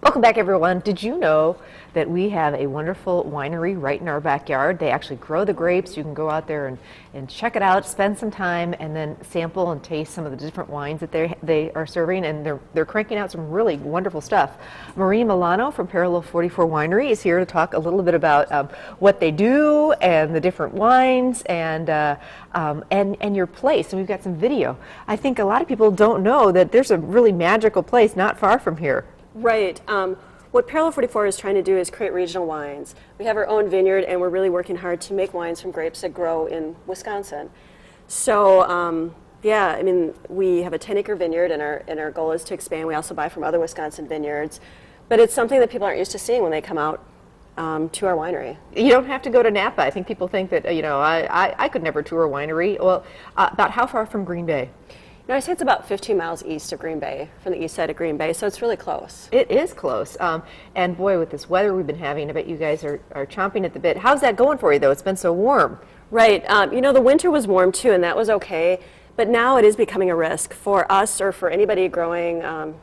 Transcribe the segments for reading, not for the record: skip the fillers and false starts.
Welcome back, everyone. Did you know that we have a wonderful winery right in our backyard? They actually grow the grapes. You can go out there and check it out, spend some time, and then sample and taste some of the different wines that they are serving, and they're cranking out some really wonderful stuff. Marie Milano from Parallel 44 Winery is here to talk a little bit about what they do and the different wines and your place. And we've got some video. I think a lot of people don't know that there's a really magical place not far from here. Right. What Parallel 44 is trying to do is create regional wines. We have our own vineyard, and we're really working hard to make wines from grapes that grow in Wisconsin. So, yeah, I mean, we have a 10-acre vineyard, and our goal is to expand. We also buy from other Wisconsin vineyards. But it's something that people aren't used to seeing when they come out to our winery. You don't have to go to Napa. I think people think that, you know, I could never tour a winery. Well, about how far from Green Bay? I say it's about 15 miles east of Green Bay, from the east side of Green Bay, so it's really close. It is close. And boy, with this weather we've been having, I bet you guys are chomping at the bit. How's that going for you, though? It's been so warm. Right. You know, the winter was warm, too, and that was okay. But now it is becoming a risk for us or for anybody growing,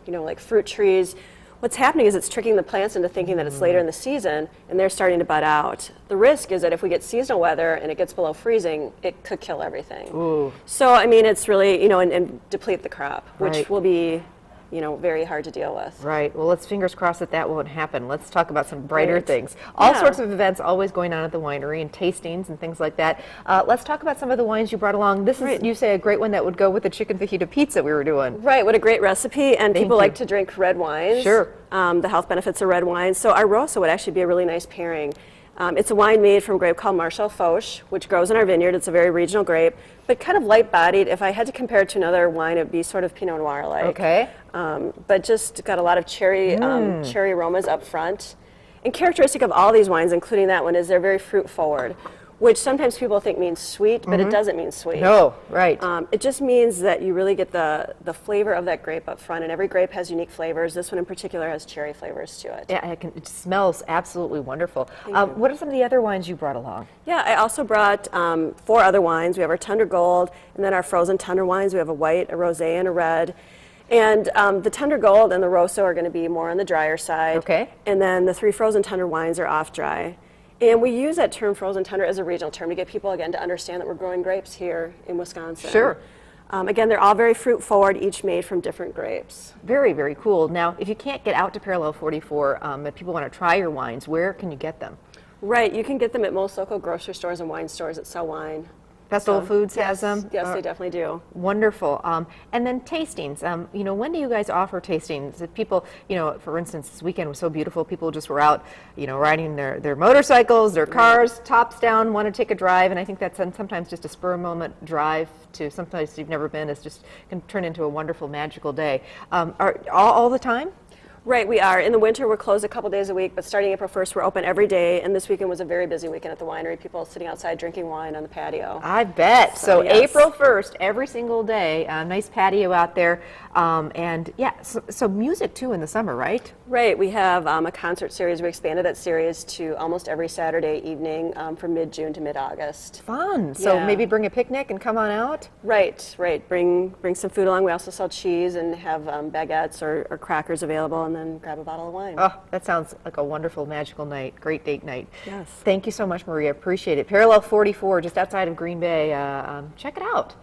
you know, like fruit trees. What's happening is it's tricking the plants into thinking that it's later in the season, and they're starting to bud out. The risk is that if we get seasonal weather and it gets below freezing, it could kill everything. Ooh. So, I mean, it's really, you know, and deplete the crop, which Right. will be, you know, very hard to deal with. Right. Well, let's fingers crossed that that won't happen. Let's talk about some brighter Right. things. All Yeah. sorts of events always going on at the winery and tastings and things like that. Let's talk about some of the wines you brought along. This is, Right. you say, a great one that would go with the chicken fajita pizza we were doing. Right, what a great recipe, and Thank people you. like to drink red wines. Sure. The health benefits of red wine. So our Rosso would actually be a really nice pairing. It's a wine made from a grape called Marshall Foch, which grows in our vineyard. It's a very regional grape, but kind of light-bodied. If I had to compare it to another wine, it would be sort of Pinot Noir-like. Okay. But just got a lot of cherry aromas up front. And characteristic of all these wines, including that one, is they're very fruit-forward, which sometimes people think means sweet, but it doesn't mean sweet. No, right. It just means that you really get the flavor of that grape up front, and every grape has unique flavors. This one in particular has cherry flavors to it. Yeah, it smells absolutely wonderful. What are some of the other wines you brought along? Yeah, I also brought 4 other wines. We have our Tundra Gold, and then our frozen Tundra wines. We have a white, a rosé, and a red. And the Tundra Gold and the Rosso are going to be more on the drier side. Okay. And then the 3 frozen Tundra wines are off dry. And we use that term frozen tundra as a regional term to get people, again, to understand that we're growing grapes here in Wisconsin. Sure. Again, they're all very fruit forward, each made from different grapes. Very, very cool. Now, if you can't get out to Parallel 44, if people want to try your wines, where can you get them? Right, you can get them at most local grocery stores and wine stores that sell wine. Festival Foods has them? Yes, they definitely do. Wonderful. And then tastings. You know, when do you guys offer tastings? If people, you know, for instance, this weekend was so beautiful. People just were out, you know, riding their motorcycles, their cars, tops down, want to take a drive. And I think that's sometimes just a spur moment drive to someplace you've never been. It's just can turn into a wonderful, magical day. Are all the time? Right, we are. In the winter, we're closed a couple days a week, but starting April 1st, we're open every day. And this weekend was a very busy weekend at the winery. People sitting outside drinking wine on the patio. I bet. So yes. April 1st, every single day, nice patio out there. And yeah, so music too in the summer, right? Right, we have a concert series. We expanded that series to almost every Saturday evening from mid-June to mid-August. Fun. So Yeah. maybe bring a picnic and come on out? Right, right. Bring some food along. We also sell cheese and have baguettes or crackers available, and then grab a bottle of wine. Oh, that sounds like a wonderful, magical night. Great date night. Yes. Thank you so much, Maria. Appreciate it. Parallel 44, just outside of Green Bay. Check it out.